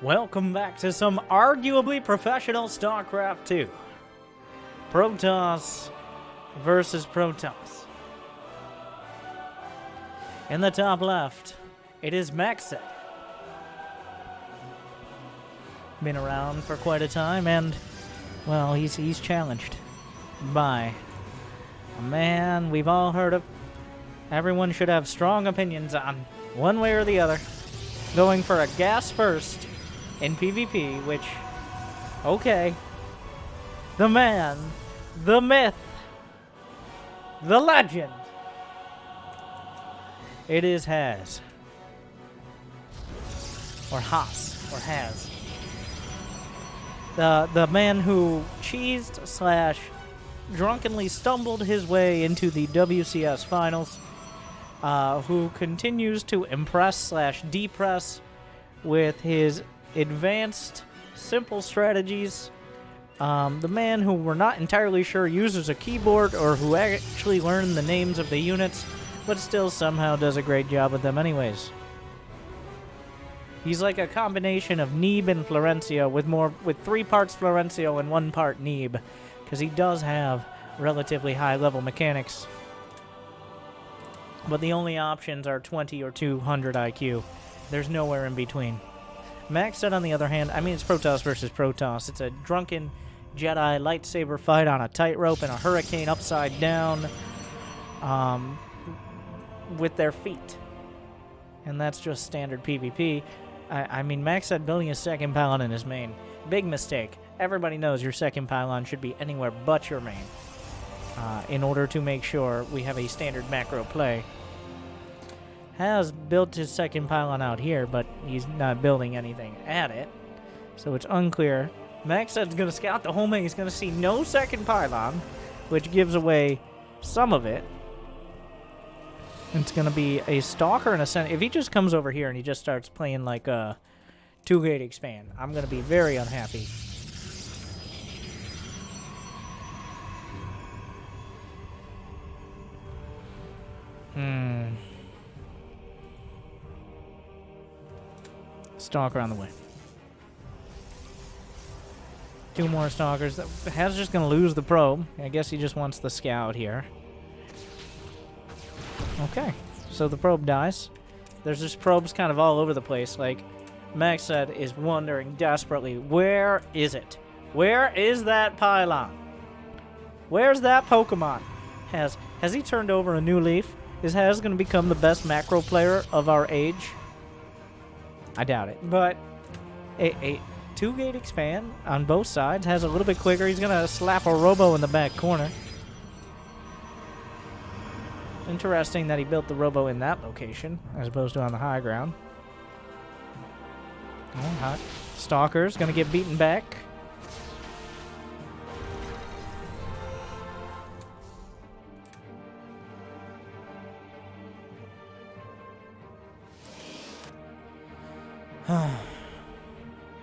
Welcome back to some arguably professional Starcraft 2. Protoss versus Protoss. In the top left, it is Macsed. Been around for quite a time, and, well, he's challenged by a man we've all heard of. Everyone should have strong opinions on, one way or the other. Going for a gas first in PvP, which, okay. The man, the myth, the legend. It is Haz. Or Haas, or Haz. The man who cheesed / drunkenly stumbled his way into the WCS finals, who continues to impress / depress with his advanced, simple strategies. The man who we're not entirely sure uses a keyboard or who actually learned the names of the units, but still somehow does a great job with them anyways. He's like a combination of Neeb and Florencio with 3 parts Florencio and 1 part Neeb, because he does have relatively high level mechanics. But the only options are 20 or 200 IQ. There's nowhere in between. Macsed, on the other hand, I mean, it's Protoss versus Protoss. It's a drunken Jedi lightsaber fight on a tightrope and a hurricane upside down with their feet. And that's just standard PvP. I mean, Macsed building a second pylon in his main. Big mistake. Everybody knows your second pylon should be anywhere but your main in order to make sure we have a standard macro play. Has built his second pylon out here, but he's not building anything at it, so it's unclear. Macsed's going to scout the whole main. He's going to see no second pylon, which gives away some of it. It's going to be a Stalker and a Sentinel. If he just comes over here and he just starts playing like a 2-gate expand, I'm going to be very unhappy. Stalker on the way. 2 more Stalkers. Has just going to lose the probe. I guess he just wants the scout here. Okay, so the probe dies. There's just probes kind of all over the place. Like, Macsed is wondering desperately, where is it? Where is that pylon? Where's that Pokemon? Has he turned over a new leaf? Is Haz going to become the best macro player of our age? I doubt it. But a 2-gate expand on both sides. Has a little bit quicker. He's going to slap a Robo in the back corner. Interesting that he built the Robo in that location as opposed to on the high ground. Oh, Stalker's going to get beaten back.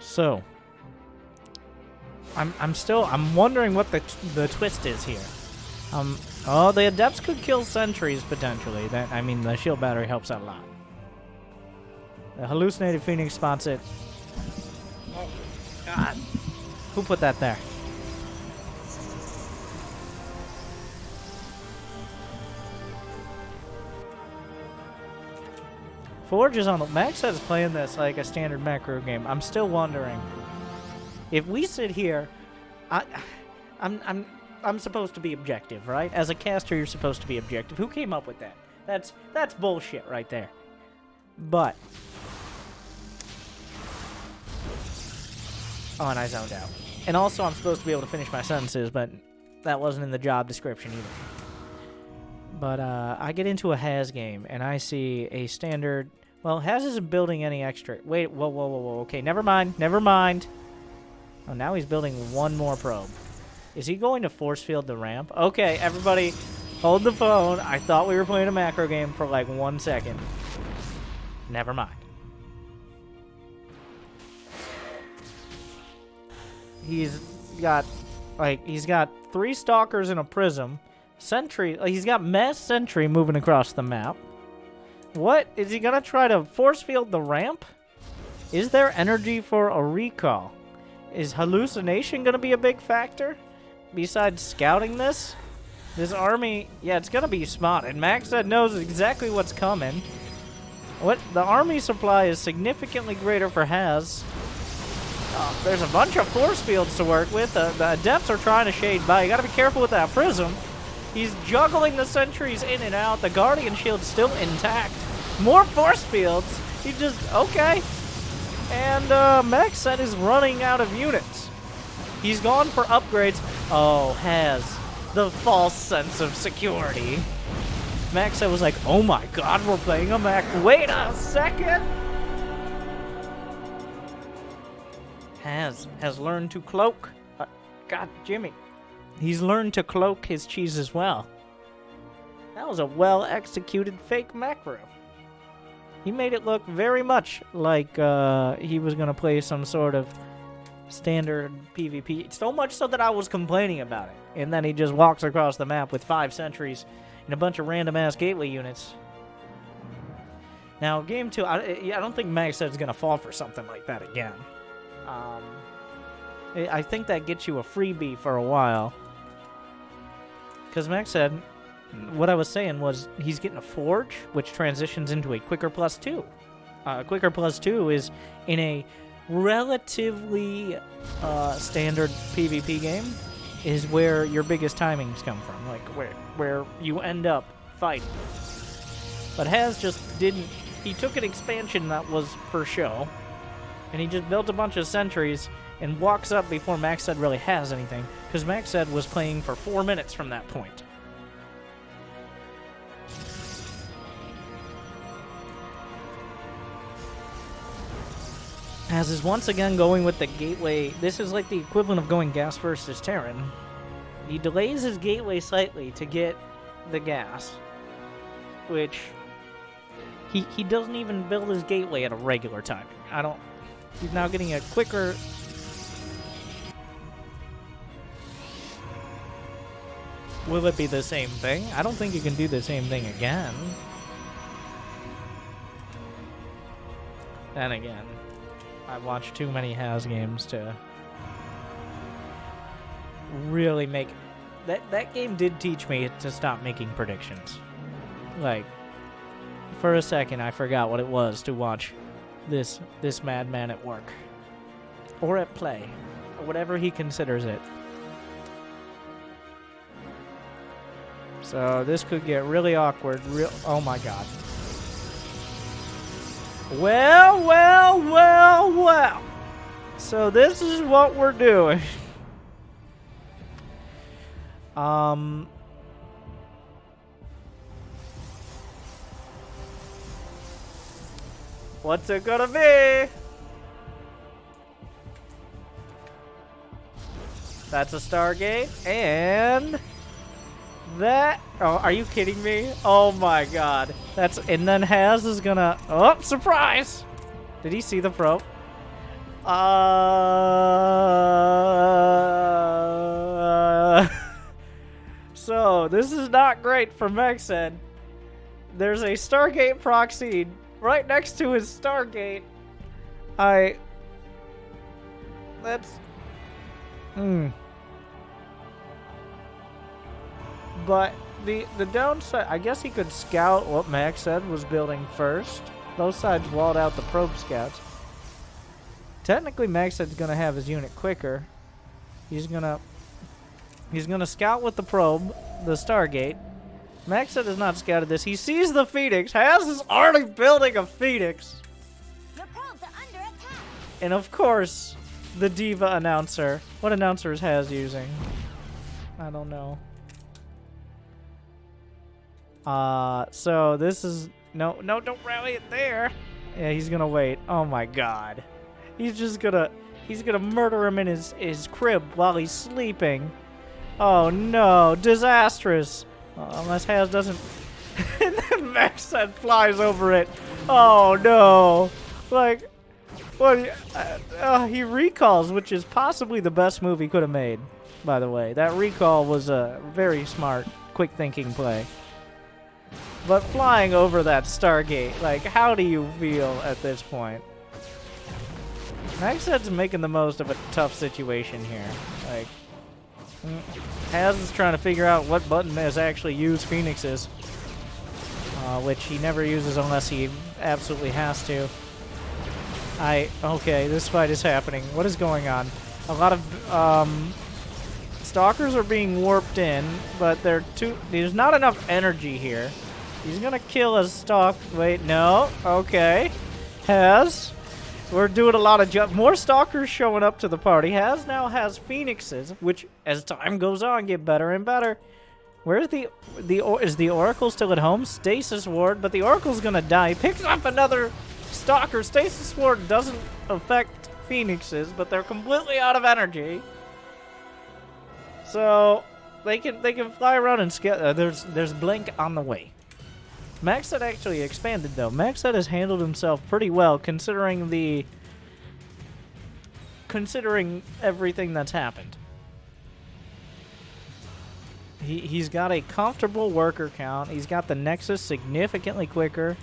So, I'm wondering what the twist is here. Oh, the Adepts could kill sentries potentially. I mean, the shield battery helps out a lot. The hallucinated Phoenix spots it. Oh, God. Who put that there? Forge is on the... Macsed is playing this like a standard macro game. I'm still wondering. If we sit here... I'm supposed to be objective, right? As a caster, you're supposed to be objective. Who came up with that? That's bullshit right there. But... Oh, and I zoned out. And also, I'm supposed to be able to finish my sentences, but that wasn't in the job description either. But I get into a Haz game, and I see a standard... Well, Haz isn't building any extra... Wait, whoa. Okay, never mind. Oh, now he's building 1 more probe. Is he going to force field the ramp? Okay, everybody, hold the phone. I thought we were playing a macro game for like 1 second. Never mind. He's got 3 Stalkers and a Prism. Sentry, he's got Mass Sentry moving across the map. What? Is he gonna try to force field the ramp? Is there energy for a recall? Is hallucination going to be a big factor? Besides scouting this? This army, yeah, it's going to be spotted. Macsed knows exactly what's coming. The army supply is significantly greater for Haz. There's a bunch of force fields to work with. The adepts are trying to shade by. You got to be careful with that prism. He's juggling the sentries in and out. The guardian shield's still intact. More force fields. He just, okay. And Macsed is running out of units. He's gone for upgrades. Oh, Haz. The false sense of security. Macsed was like, oh my god, we're playing a Mac. Wait a second. Has learned to cloak. God, Jimmy. He's learned to cloak his cheese as well. That was a well-executed fake macro. He made it look very much like he was going to play some sort of standard PvP. So much so that I was complaining about it. And then he just walks across the map with 5 sentries and a bunch of random-ass gateway units. Now, Game 2, I don't think Macsed is going to fall for something like that again. I think that gets you a freebie for a while. Because Macsed, what I was saying was he's getting a Forge, which transitions into a Quicker +2. Quicker +2 is in a relatively standard PvP game is where your biggest timings come from, like where you end up fighting. But Haz just didn't. He took an expansion that was for show, and he just built a bunch of sentries and walks up before Macsed really has anything, because Macsed was playing for 4 minutes from that point. Haz is once again going with the gateway. This is like the equivalent of going gas versus Terran. He delays his gateway slightly to get the gas, which he doesn't even build his gateway at a regular time. He's now getting a quicker. Will it be the same thing? I don't think you can do the same thing again. Then again, I've watched too many Haz games to really make... That game did teach me to stop making predictions. Like, for a second, I forgot what it was to watch this madman at work. Or at play. Or whatever he considers it. So this could get really awkward. Oh my god. Well. So this is what we're doing. What's it gonna be? That's a Stargate, and that... Oh, are you kidding me? Oh my god. And then Haz is gonna... Oh, surprise! Did he see the probe? So, this is not great for Macsed. There's a Stargate proxy right next to his Stargate. But the downside, I guess he could scout what Macsed was building first. Those sides walled out the probe scouts. Technically, Macsed's gonna have his unit quicker. He's gonna scout with the probe, the Stargate. Macsed has not scouted this. He sees the Phoenix. Haz is already building a Phoenix. Your probes are under attack. And of course, the Diva announcer. What announcer is Haz using? I don't know. So this is... No, don't rally it there. Yeah, he's gonna wait. Oh my god. He's gonna murder him in his crib while he's sleeping. Oh no, disastrous. Unless Haz doesn't... And then Macsed flies over it. Oh no. Like, what? He recalls, which is possibly the best move he could have made, by the way. That recall was a very smart, quick thinking play. But flying over that Stargate, like, how do you feel at this point? Maxed's making the most of a tough situation here. Like, Haz is trying to figure out what button has actually used Phoenixes. Which he never uses unless he absolutely has to. Okay, this fight is happening. What is going on? A lot of, Stalkers are being warped in, but there's not enough energy here. He's gonna kill a stalk. Wait, no. Okay. We're doing a lot of more stalkers showing up to the party. Now has Phoenixes, which as time goes on get better and better. Where's is the Oracle still at home? Stasis Ward, but the Oracle's gonna die. He picks up another stalker. Stasis Ward doesn't affect Phoenixes, but they're completely out of energy. So they can fly around and scale. There's Blink on the way. Macsed actually expanded though. Macsed has handled himself pretty well considering everything that's happened. He's got a comfortable worker count. He's got the Nexus significantly quicker.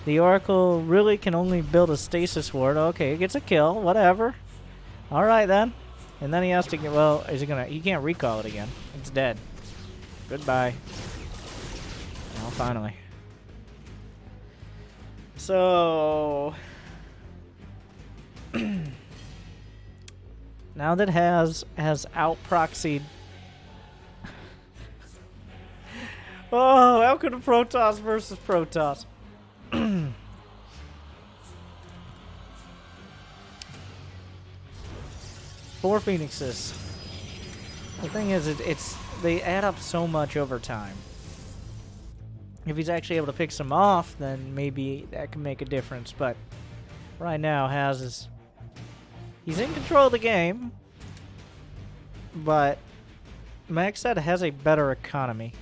The Oracle really can only build a Stasis Ward. Okay, it gets a kill. Whatever. All right then. And then he has to get. Well, is he gonna? He can't recall it again. It's dead. Goodbye. Well, finally. So now that has out proxied. Oh, how could a Protoss versus Protoss? 4 Phoenixes. The thing is, they add up so much over time. If he's actually able to pick some off, then maybe that can make a difference. But right now, he's in control of the game. But Macsed has a better economy.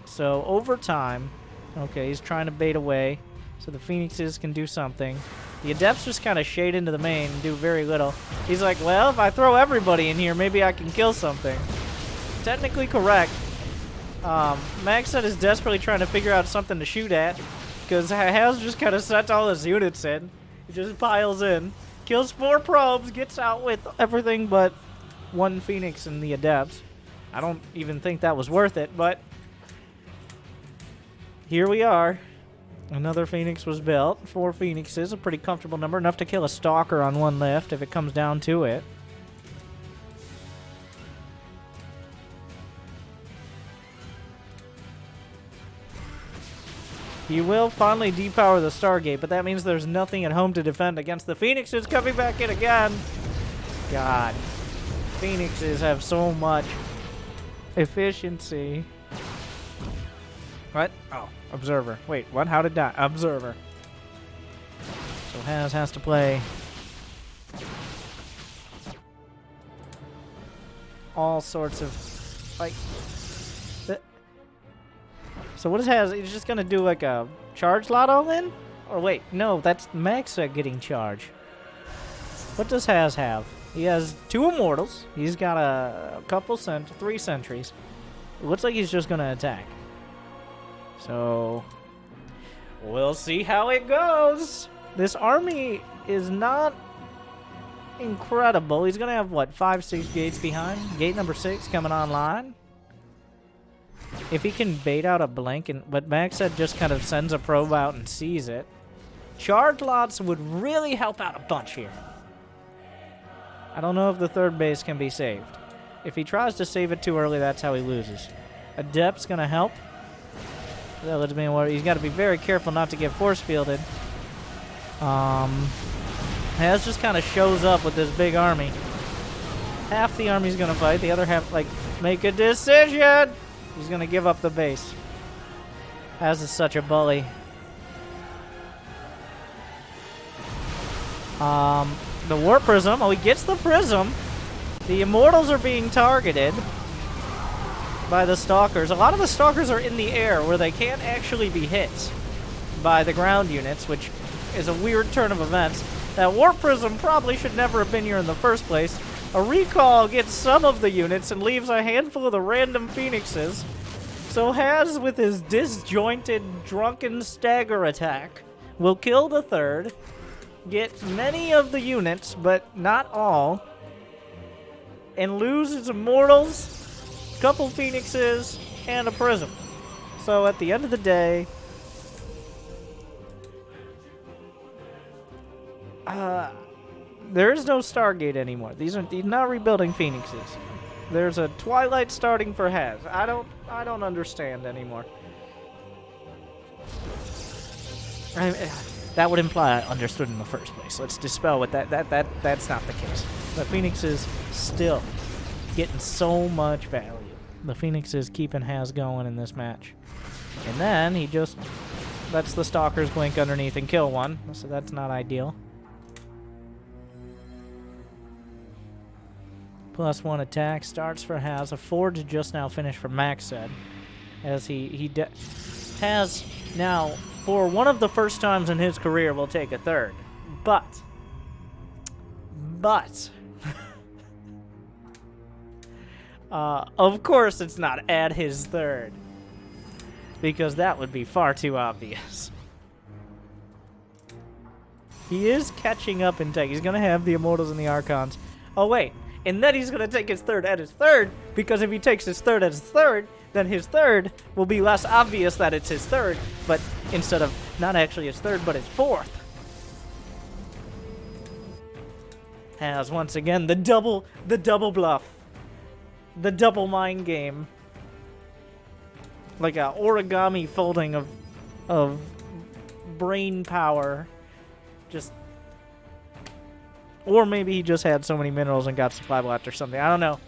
So over time, okay, he's trying to bait away so the Phoenixes can do something. The Adepts just kind of shade into the main and do very little. He's like, well, if I throw everybody in here, maybe I can kill something. Technically correct. Macsed is desperately trying to figure out something to shoot at because Haz just kind of sets all his units in. He just piles in, kills 4 probes, gets out with everything but 1 Phoenix and the Adepts. I don't even think that was worth it, but here we are. Another Phoenix was built. 4 Phoenixes, a pretty comfortable number. Enough to kill a Stalker on 1 lift if it comes down to it. He will finally depower the Stargate, but that means there's nothing at home to defend against the Phoenixes coming back in again. God. Phoenixes have so much efficiency. What? Oh, Observer. Wait, what? How did that? Observer. So has to play all sorts of, like, so what is Haz? He's just gonna do like a charge lotto then? Or wait, no, that's Macsed getting charge. What does Haz have? He has 2 Immortals. He's got a couple 3 sentries. It looks like he's just gonna attack. So we'll see how it goes. This army is not incredible. He's gonna have what, 5-6 gates behind? Gate number 6 coming online. If he can bait out a blink, but Macsed just kind of sends a probe out and sees it. Charge lots would really help out a bunch here. I don't know if the 3rd base can be saved. If he tries to save it too early, that's how he loses. Adept's gonna help. He's got to be very careful not to get force fielded. Haz just kind of shows up with this big army. Half the army's gonna fight, the other half, like, make a decision! He's gonna give up the base. Haz is such a bully. The Warp Prism, oh, he gets the Prism. The Immortals are being targeted by the Stalkers. A lot of the Stalkers are in the air where they can't actually be hit by the ground units, which is a weird turn of events. That Warp Prism probably should never have been here in the first place. A recall gets some of the units and leaves a handful of the random Phoenixes. So Haz, with his disjointed, drunken stagger attack, will kill the 3rd. get many of the units, but not all, and lose his Immortals, couple Phoenixes, and a Prism. So at the end of the day, there is no Stargate anymore. He's not rebuilding Phoenixes. There's a Twilight starting for Haz. I don't understand anymore. That would imply I understood in the first place. Let's dispel with that's not the case. The Phoenix is still getting so much value. The Phoenix is keeping Haz going in this match. And then he just lets the Stalkers blink underneath and kill one. So that's not ideal. +1 attack starts for Haz. A Forge just now finished for Macsed, as he has now, for one of the first times in his career, will take a third. But of course it's not at his third, because that would be far too obvious. He is catching up in tech. He's going to have the Immortals and the Archons. Oh, wait. And then he's going to take his third at his third, because if he takes his third at his third, then his third will be less obvious that it's his third, but instead of not actually his third, but his fourth. Has, once again, the double bluff. The double mind game. Like a origami folding of brain power. Just... Or maybe he just had so many minerals and got supply blocked or something. I don't know.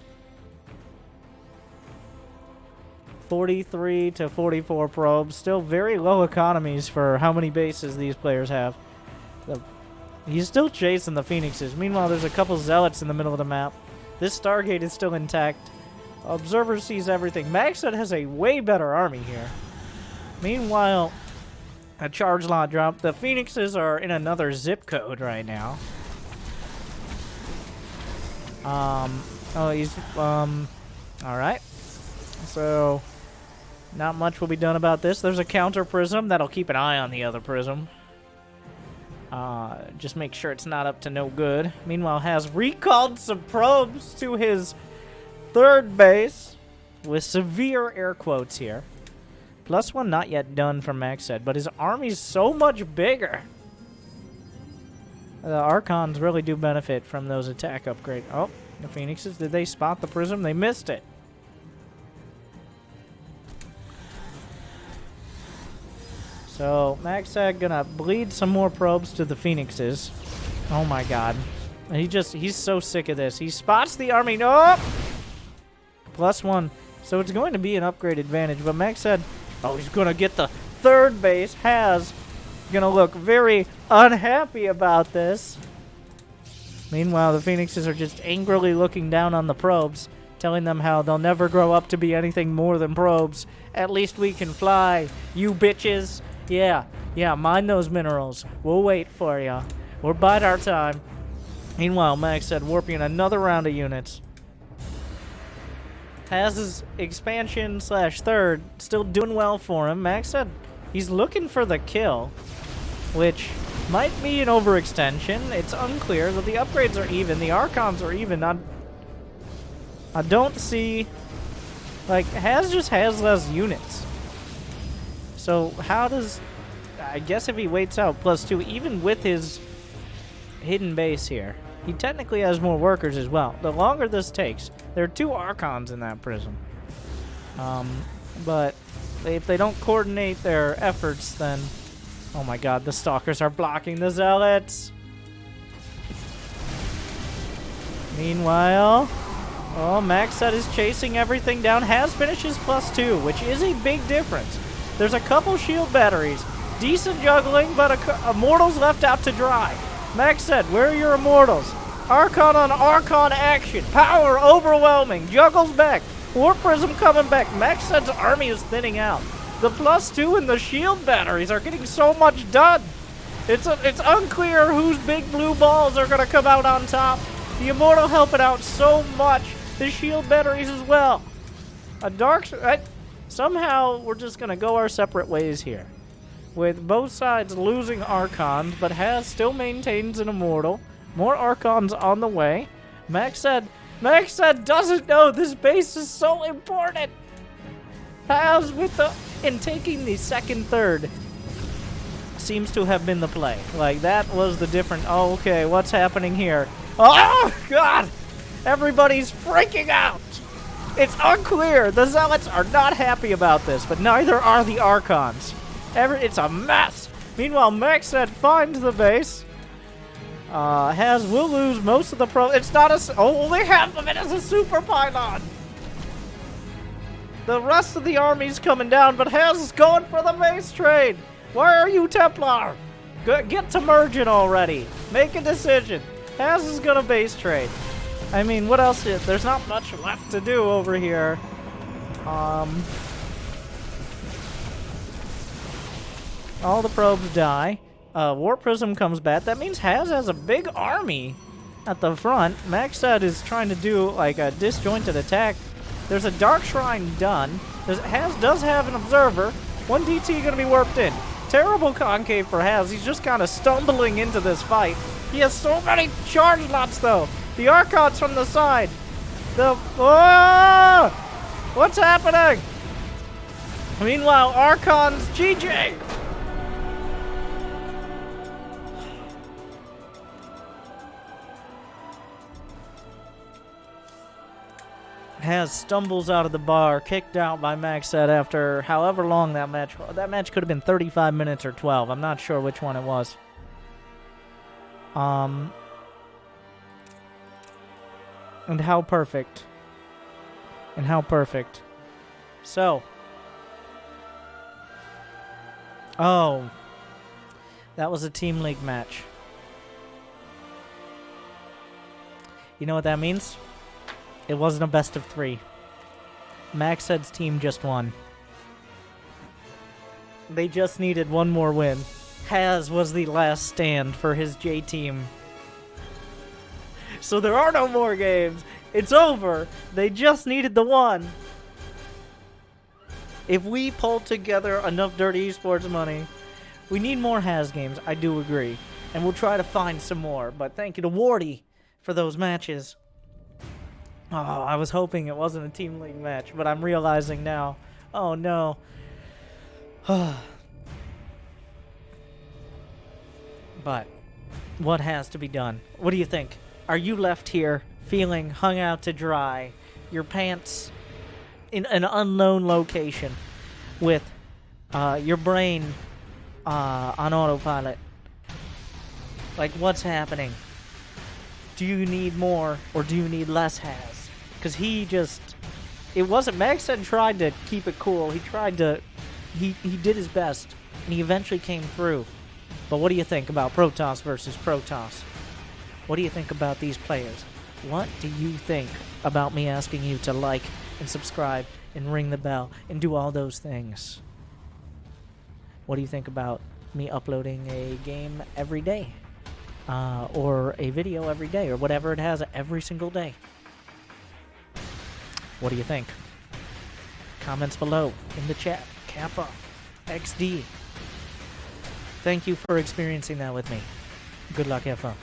43 to 44 probes. Still very low economies for how many bases these players have. He's still chasing the Phoenixes. Meanwhile, there's a couple Zealots in the middle of the map. This Stargate is still intact. Observer sees everything. Macsed has a way better army here. Meanwhile, a charge lot drop. The Phoenixes are in another zip code right now. Alright. So, not much will be done about this. There's a counter prism that'll keep an eye on the other prism. Just make sure it's not up to no good. Meanwhile, has recalled some probes to his third base, with severe air quotes here. +1 not yet done for Macsed, but his army's so much bigger. The Archons really do benefit from those attack upgrades. Oh, the Phoenixes, did they spot the prism? They missed it. So, Macsed gonna bleed some more probes to the Phoenixes. Oh my god. He's so sick of this. He spots the army. Nope! +1. So it's going to be an upgrade advantage, but Macsed, oh, he's gonna get the third base. Has gonna look very unhappy about this. Meanwhile, the Phoenixes are just angrily looking down on the probes, telling them how they'll never grow up to be anything more than probes. At least we can fly, you bitches. Yeah, mine those minerals. We'll wait for ya. We'll bide our time. Meanwhile, Macsed warping another round of units. Has his expansion / third still doing well for him. Macsed, he's looking for the kill, which might be an overextension. It's unclear. That the upgrades are even. The Archons are even. I don't see... Like, Haz just has less units. So how does... I guess if he waits out +2, even with his hidden base here, he technically has more workers as well. The longer this takes... There are 2 Archons in that prism. But if they don't coordinate their efforts, then... Oh my god, the Stalkers are blocking the Zealots. Meanwhile... Oh, Macsed is chasing everything down. Has finishes +2, which is a big difference. There's a couple shield batteries. Decent juggling, but Immortals left out to dry. Macsed, where are your Immortals? Archon on Archon action. Power overwhelming. Juggles back. Warp Prism coming back. Macsed's army is thinning out. The +2 and the shield batteries are getting so much done. It's unclear whose big blue balls are going to come out on top. The Immortal helping out so much. The shield batteries as well. A dark... somehow, we're just going to go our separate ways here. with both sides losing Archons, but Has still maintains an Immortal. More Archons on the way. Macsed doesn't know this base is so important. Has in taking the second third seems to have been the play. Like, that was the different. Oh, okay, what's happening here? Oh, God! Everybody's freaking out! It's unclear. The Zealots are not happy about this, but neither are the Archons. It's a mess. Meanwhile, Macsed finds the base. Has will lose most of the It's not only half of it is a super pylon. The rest of the army's coming down, but Has is going for the base trade. Where are you, Templar? Get to merging already. Make a decision. Has is gonna base trade. I mean, what else? There's not much left to do over here. All the probes die. War Prism comes back. That means has a big army at the front. Macsed is trying to do like a disjointed attack. There's a Dark Shrine done. Does have an Observer. 1 DT gonna be warped in. Terrible concave for Has. He's just kind of stumbling into this fight. He has so many charge lots though. The Archons from the side. What's happening? Meanwhile, Archons GG. Has stumbles out of the bar, kicked out by Macsed after however long that match. That match could have been 35 minutes or 12. I'm not sure which one it was. And how perfect. And how perfect. So. Oh. That was a Team League match. You know what that means? It wasn't a best of 3. Macsed's team just won. They just needed one more win. Has was the last stand for his J team. So there are no more games. It's over. They just needed the one. If we pull together enough Dirty Esports money, we need more Has games. I do agree. And we'll try to find some more. But thank you to Wardy for those matches. Oh, I was hoping it wasn't a Team League match, but I'm realizing now. Oh, no. But what has to be done? What do you think? Are you left here feeling hung out to dry, your pants in an unknown location with your brain on autopilot? Like, what's happening? Do you need more or do you need less Has? Because it wasn't, Macsed tried to keep it cool. He tried to, he did his best and he eventually came through. But what do you think about Protoss versus Protoss? What do you think about these players? What do you think about me asking you to like and subscribe and ring the bell and do all those things? What do you think about me uploading a game every day? Or a video every day, or whatever it has every single day? What do you think? Comments below in the chat. Kappa XD. Thank you for experiencing that with me. Good luck, have fun.